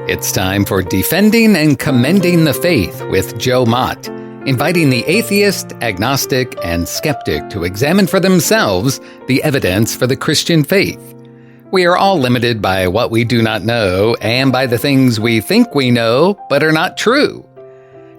It's time for Defending and Commending the Faith with Joe Mott, inviting the atheist, agnostic, and skeptic to examine for themselves the evidence for the Christian faith. We are all limited by what we do not know and by the things we think we know but are not true.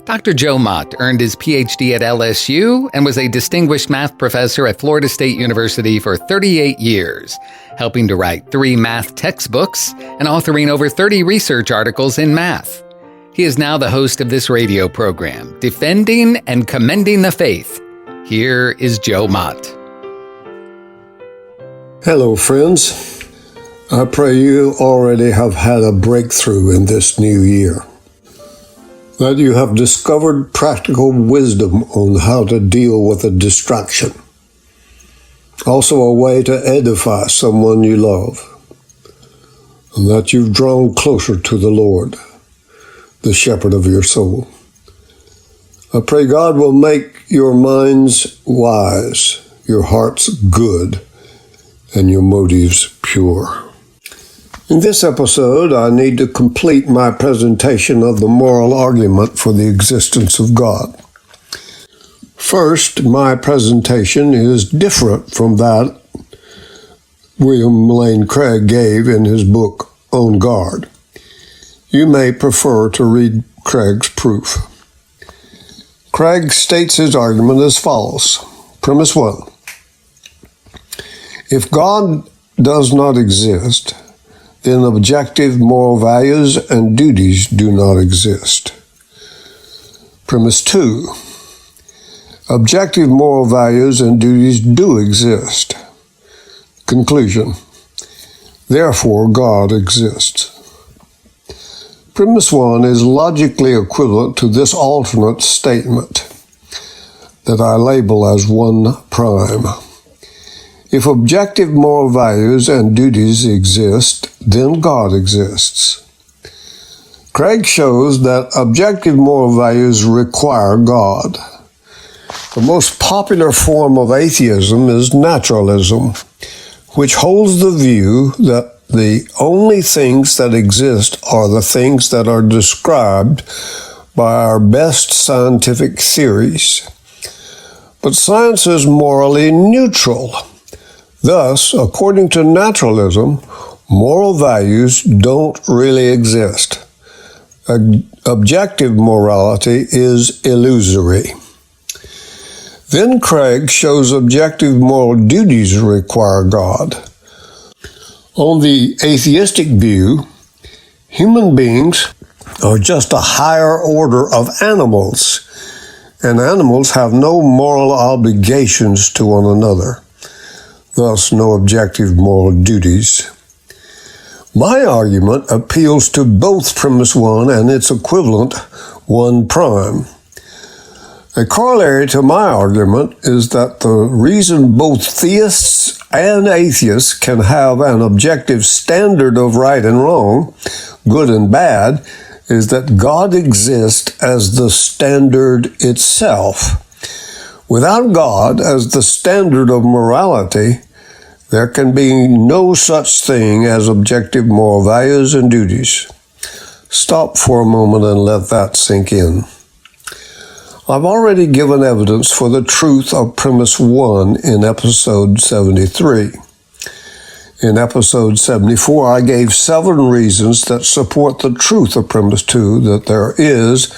Dr. Joe Mott earned his PhD at LSU and was a distinguished math professor at Florida State University for 38 years, helping to write 3 math textbooks and authoring over 30 research articles in math. He is now the host of this radio program, Defending and Commending the Faith. Here is Joe Mott. Hello, friends. I pray you already have had a breakthrough in this new year, that you have discovered practical wisdom on how to deal with a distraction. Also a way to edify someone you love, and that you've drawn closer to the Lord, the shepherd of your soul. I pray God will make your minds wise, your hearts good, and your motives pure. In this episode, I need to complete my presentation of the moral argument for the existence of God. First, my presentation is different from that William Lane Craig gave in his book, On Guard. You may prefer to read Craig's proof. Craig states his argument as follows. Premise 1. If God does not exist, then objective moral values and duties do not exist. Premise 2. Objective moral values and duties do exist. Conclusion. Therefore, God exists. Premise 1 is logically equivalent to this alternate statement that I label as 1 prime. If objective moral values and duties exist, then God exists. Craig shows that objective moral values require God. The most popular form of atheism is naturalism, which holds the view that the only things that exist are the things that are described by our best scientific theories. But science is morally neutral. Thus, according to naturalism, moral values don't really exist. Objective morality is illusory. Then Craig shows objective moral duties require God. On the atheistic view, human beings are just a higher order of animals, and animals have no moral obligations to one another. Thus, no objective moral duties. My argument appeals to both premise 1 and its equivalent 1 prime. A corollary to my argument is that the reason both theists and atheists can have an objective standard of right and wrong, good and bad, is that God exists as the standard itself. Without God as the standard of morality, there can be no such thing as objective moral values and duties. Stop for a moment and let that sink in. I've already given evidence for the truth of premise 1 in episode 73. In episode 74, I gave 7 reasons that support the truth of premise 2 that there is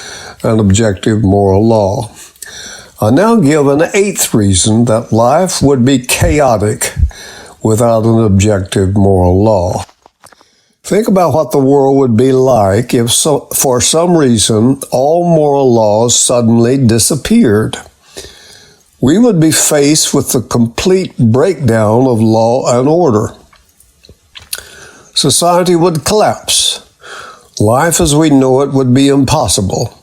an objective moral law. I now give an 8th reason that life would be chaotic without an objective moral law. Think about what the world would be like if, for some reason, all moral laws suddenly disappeared. We would be faced with the complete breakdown of law and order. Society would collapse. Life as we know it would be impossible.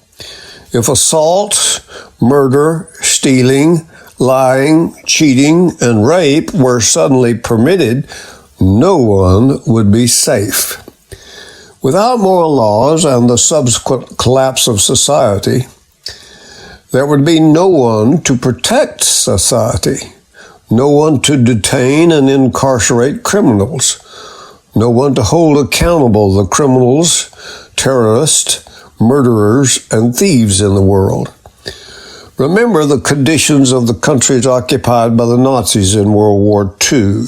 If assault, murder, stealing, lying, cheating, and rape were suddenly permitted, no one would be safe. Without moral laws and the subsequent collapse of society, there would be no one to protect society, no one to detain and incarcerate criminals, no one to hold accountable the criminals terrorists, murderers, and thieves in the world. Remember the conditions of the countries occupied by the Nazis in World War II.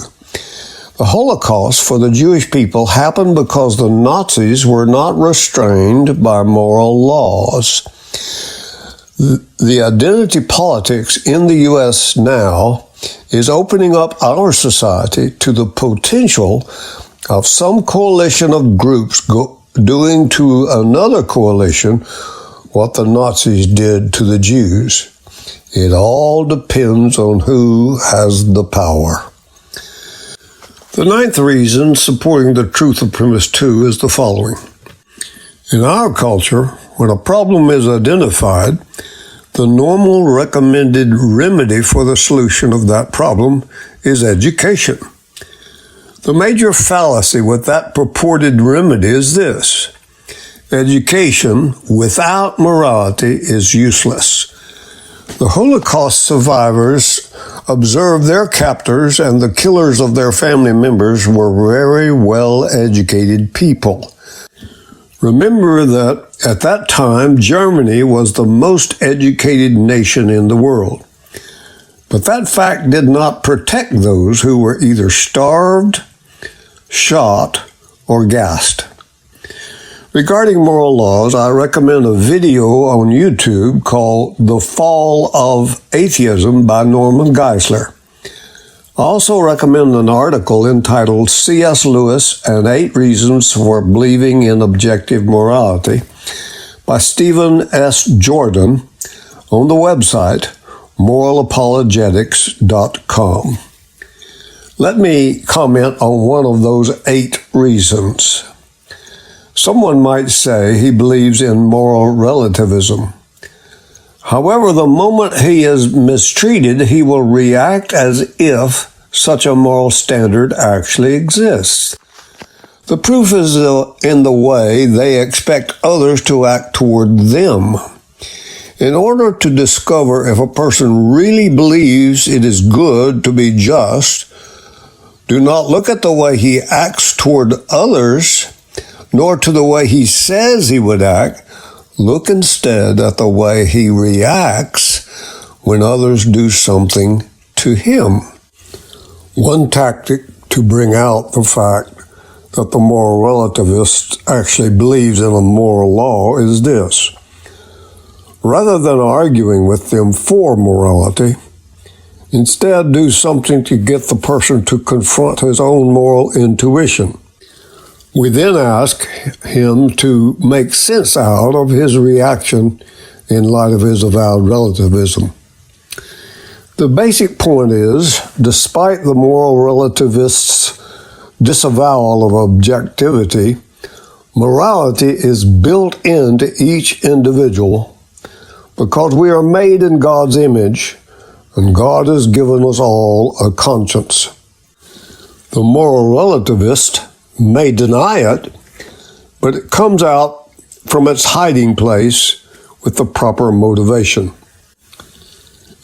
The Holocaust for the Jewish people happened because the Nazis were not restrained by moral laws. The identity politics in the U.S. now is opening up our society to the potential of some coalition of groups doing to another coalition what the Nazis did to the Jews. It all depends on who has the power. The ninth reason supporting the truth of premise 2 is the following. In our culture, when a problem is identified, the normal recommended remedy for the solution of that problem is education. The major fallacy with that purported remedy is this: education without morality is useless. The Holocaust survivors observed their captors and the killers of their family members were very well-educated people. Remember that at that time, Germany was the most educated nation in the world. But that fact did not protect those who were either starved, shot, or gassed. Regarding moral laws, I recommend a video on YouTube called The Fall of Atheism by Norman Geisler. I also recommend an article entitled C.S. Lewis and 8 Reasons for Believing in Objective Morality by Stephen S. Jordan on the website moralapoligetics.com. Let me comment on one of those 8 reasons. Someone might say he believes in moral relativism. However, the moment he is mistreated, he will react as if such a moral standard actually exists. The proof is in the way they expect others to act toward them. In order to discover if a person really believes it is good to be just, do not look at the way he acts toward others, nor to the way he says he would act. Look instead at the way he reacts when others do something to him. One tactic to bring out the fact that the moral relativist actually believes in a moral law is this. Rather than arguing with them for morality, instead do something to get the person to confront his own moral intuition. We then ask him to make sense out of his reaction in light of his avowed relativism. The basic point is, despite the moral relativists' disavowal of objectivity, morality is built into each individual because we are made in God's image and God has given us all a conscience. The moral relativist may deny it, but it comes out from its hiding place with the proper motivation.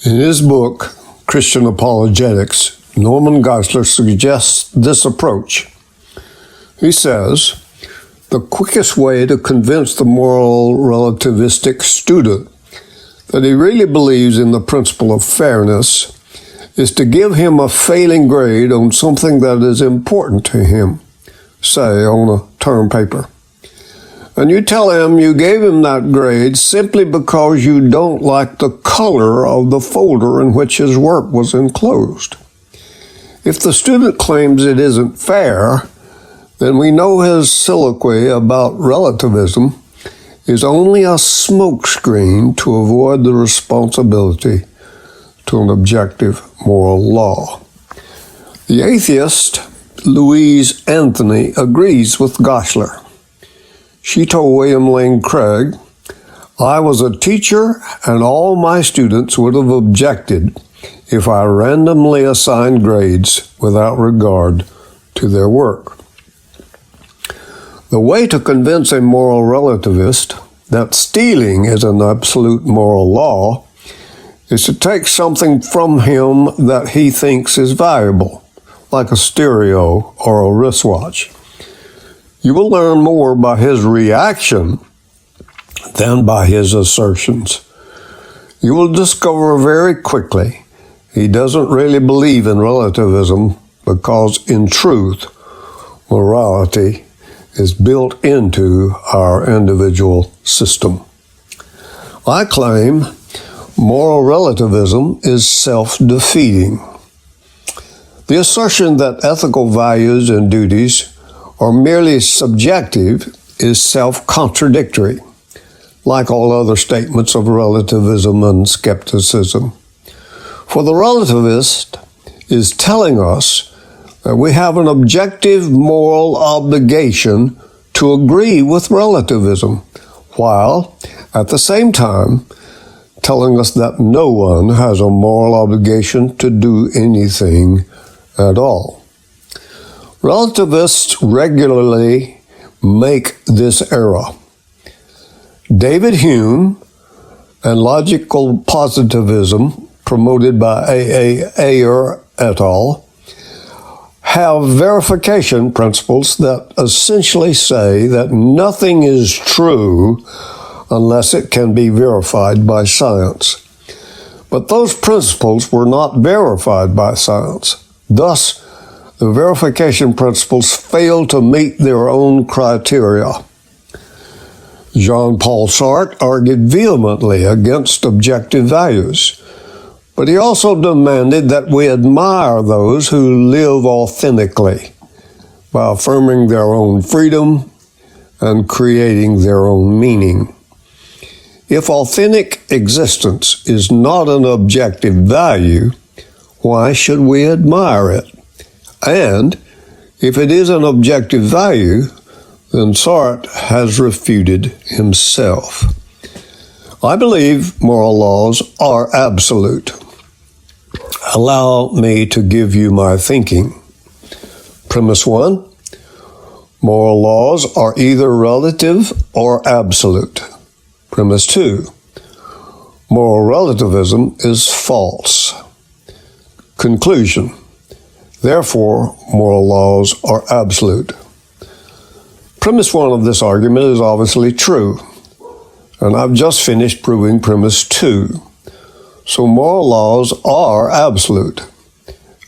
In his book, Christian Apologetics, Norman Geisler suggests this approach. He says, the quickest way to convince the moral relativistic student that he really believes in the principle of fairness is to give him a failing grade on something that is important to him, say on a term paper. And you tell him you gave him that grade simply because you don't like the color of the folder in which his work was enclosed. If the student claims it isn't fair, then we know his soliloquy about relativism is only a smokescreen to avoid the responsibility to an objective moral law. The atheist Louise Anthony agrees with Geisler. She told William Lane Craig, I was a teacher and all my students would have objected if I randomly assigned grades without regard to their work. The way to convince a moral relativist that stealing is an absolute moral law is to take something from him that he thinks is valuable, like a stereo or a wristwatch. You will learn more by his reaction than by his assertions. You will discover very quickly he doesn't really believe in relativism because, in truth, morality is built into our individual system. I claim moral relativism is self-defeating. The assertion that ethical values and duties are merely subjective is self-contradictory, like all other statements of relativism and skepticism. For the relativist is telling us that we have an objective moral obligation to agree with relativism, while at the same time telling us that no one has a moral obligation to do anything at all. Relativists regularly make this error. David Hume and logical positivism, promoted by A. Ayer et al., have verification principles that essentially say that nothing is true unless it can be verified by science. But those principles were not verified by science. Thus, the verification principles fail to meet their own criteria. Jean-Paul Sartre argued vehemently against objective values, but he also demanded that we admire those who live authentically by affirming their own freedom and creating their own meaning. If authentic existence is not an objective value, why should we admire it? And if it is an objective value, then Sartre has refuted himself. I believe moral laws are absolute. Allow me to give you my thinking. Premise 1, moral laws are either relative or absolute. Premise 2, moral relativism is false. Conclusion, therefore, moral laws are absolute. Premise 1 of this argument is obviously true, and I've just finished proving premise 2. So moral laws are absolute.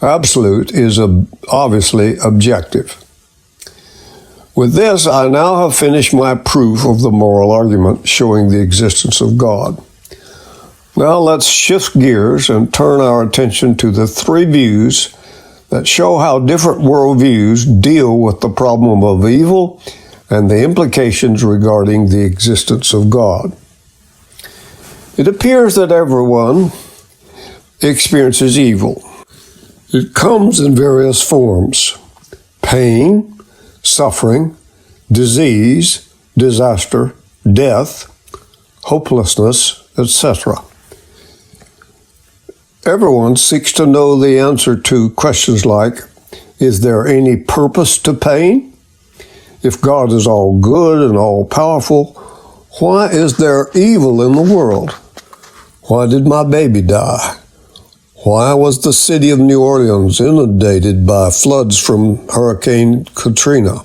Absolute is obviously objective. With this, I now have finished my proof of the moral argument showing the existence of God. Now let's shift gears and turn our attention to the three views that show how different worldviews deal with the problem of evil and the implications regarding the existence of God. It appears that everyone experiences evil. It comes in various forms: pain, suffering, disease, disaster, death, hopelessness, etc. Everyone seeks to know the answer to questions like, is there any purpose to pain? If God is all good and all powerful, why is there evil in the world? Why did my baby die? Why was the city of New Orleans inundated by floods from Hurricane Katrina?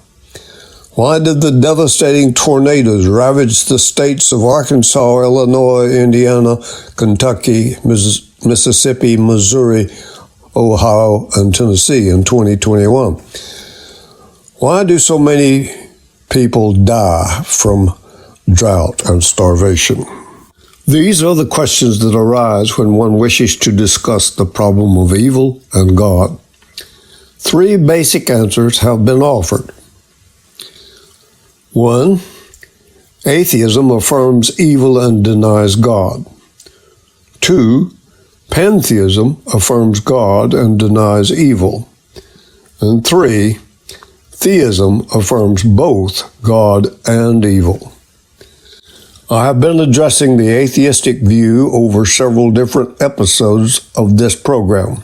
Why did the devastating tornadoes ravage the states of Arkansas, Illinois, Indiana, Kentucky, Mississippi, Missouri, Ohio, and Tennessee in 2021? Why do so many people die from drought and starvation? These are the questions that arise when one wishes to discuss the problem of evil and God. Three basic answers have been offered. 1. Atheism affirms evil and denies God. 2. Pantheism affirms God and denies evil. And 3. Theism affirms both God and evil. I have been addressing the atheistic view over several different episodes of this program.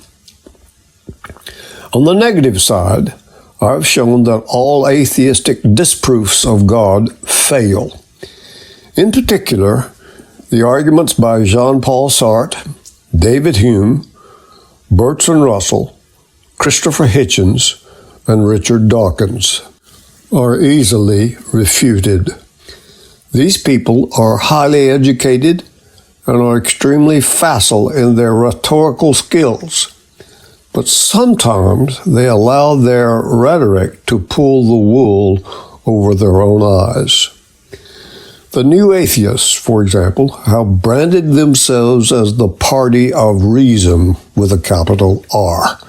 On the negative side, I have shown that all atheistic disproofs of God fail. In particular, the arguments by Jean-Paul Sartre, David Hume, Bertrand Russell, Christopher Hitchens, and Richard Dawkins. are easily refuted. These people are highly educated and are extremely facile in their rhetorical skills, but sometimes they allow their rhetoric to pull the wool over their own eyes. The new atheists, for example, have branded themselves as the party of reason with a capital R.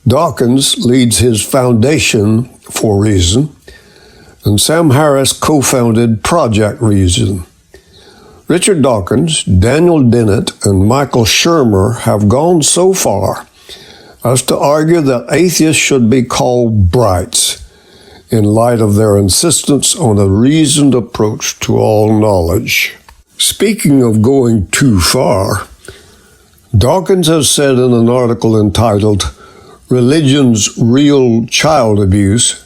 Dawkins leads his Foundation for Reason, and Sam Harris co-founded Project Reason. Richard Dawkins, Daniel Dennett, and Michael Shermer have gone so far as to argue that atheists should be called brights in light of their insistence on a reasoned approach to all knowledge. Speaking of going too far, Dawkins has said in an article entitled Religion's Real Child Abuse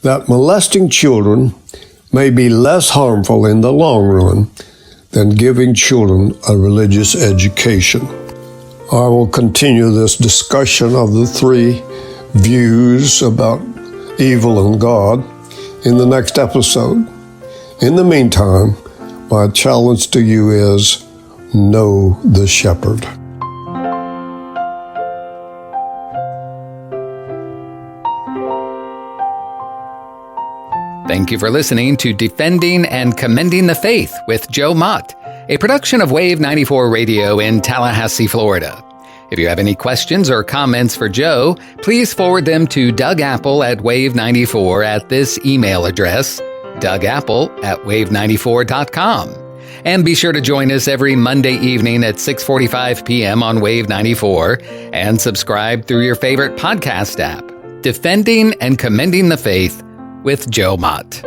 that molesting children may be less harmful in the long run than giving children a religious education. I will continue this discussion of the three views about evil and God in the next episode. In the meantime, my challenge to you is know the shepherd. Thank you for listening to Defending and Commending the Faith with Joe Mott, a production of Wave 94 Radio in Tallahassee, Florida. If you have any questions or comments for Joe, please forward them to Doug Apple at Wave94 at this email address, dougapple@wave94.com. And be sure to join us every Monday evening at 6:45 p.m. on Wave 94 and subscribe through your favorite podcast app. Defending and Commending the Faith with Joe Mott.